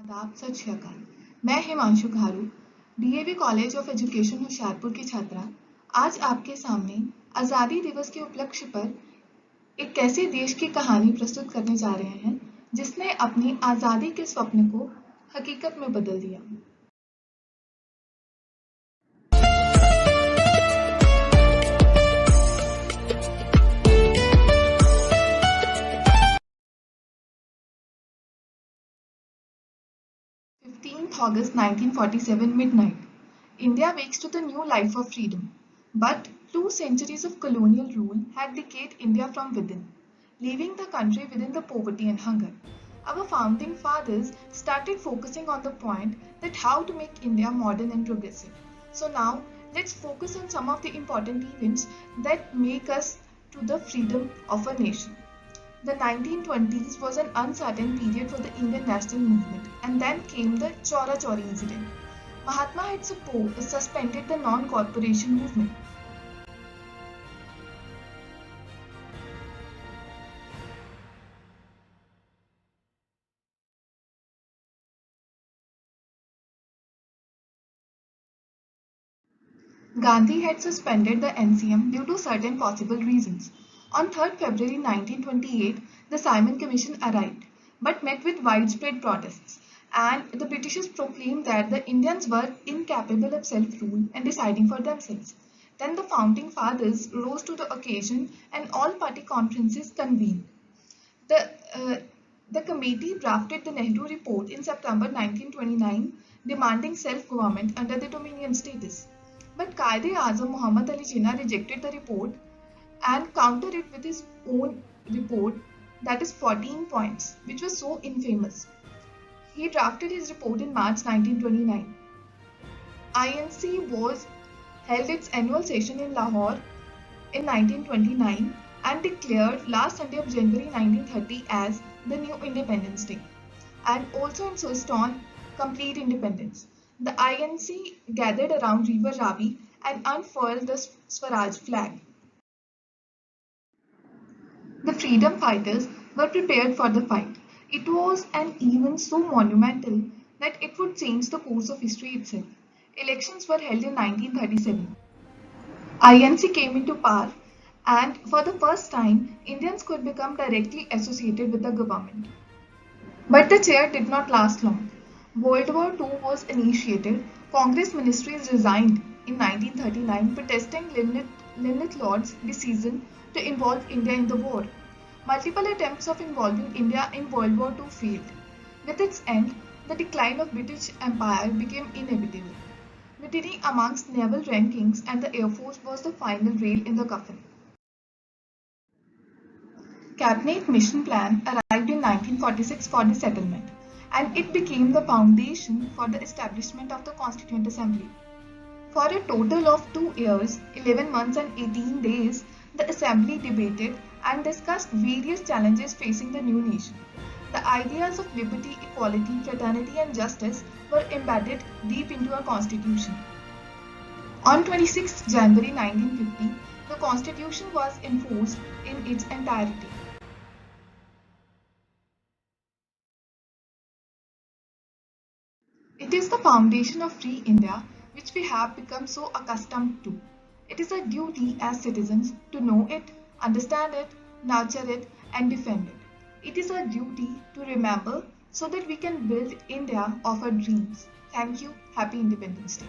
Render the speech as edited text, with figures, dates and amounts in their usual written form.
आदाब, सत श्री अकाल। मैं Himanshu Gharu, DAV college of education Hoshiarpur की छात्रा, आज आपके सामने आज़ादी दिवस के उपलक्ष्य पर एक ऐसे देश की कहानी प्रस्तुत करने जा रहे हैं जिसने अपनी आज़ादी के स्वप्न को हकीकत में बदल दिया। August 1947 midnight. India wakes to the new life of freedom. But 2 centuries of colonial rule had decayed India from within, leaving the country within the poverty and hunger. Our founding fathers started focusing on the point that how to make India modern and progressive. So now let's focus on some of the important events that make us to the freedom of a nation. The 1920s was an uncertain period for the Indian national movement, and then came the Chora Chori incident. Mahatma had suspended the non-corporation movement. Gandhi had suspended the NCM due to certain possible reasons. On 3rd February 1928, the Simon Commission arrived, but met with widespread protests, and the Britishers proclaimed that the Indians were incapable of self-rule and deciding for themselves. Then the founding fathers rose to the occasion and all party conferences convened. The, uh, the committee drafted the Nehru Report in September 1929, demanding self-government under the Dominion status. But Quaid-e-Azam Muhammad Ali Jinnah rejected the report and countered it with his own report, that is 14 points, which was so infamous. He drafted his report in March 1929. INC was held its annual session in Lahore in 1929 and declared last Sunday of January 1930 as the new Independence Day, and also insist on complete independence. The INC gathered around River Ravi and unfurled the Swaraj flag. The freedom fighters were prepared for the fight. It was an event so monumental that it would change the course of history itself. Elections were held in 1937. INC came into power, and for the first time, Indians could become directly associated with the government. But the chair did not last long. World War II was initiated. Congress ministries resigned in 1939, protesting Limnit Lord's decision to involve India in the war. Multiple attempts of involving India in World War II failed. With its end, the decline of British Empire became inevitable. Mutiny amongst naval rankings and the Air Force was the final nail in the coffin. Cabinet Mission Plan arrived in 1946 for the settlement, and it became the foundation for the establishment of the Constituent Assembly. For a total of 2 years, 11 months and 18 days, the Assembly debated and discussed various challenges facing the new nation. The ideas of liberty, equality, fraternity and justice were embedded deep into our constitution. On 26 January 1950, the constitution was enforced in its entirety. It is the foundation of free India which we have become so accustomed to. It is a duty as citizens to know it, understand it, nurture it, and defend it. It is a duty to remember so that we can build India of our dreams. Thank you. Happy Independence Day.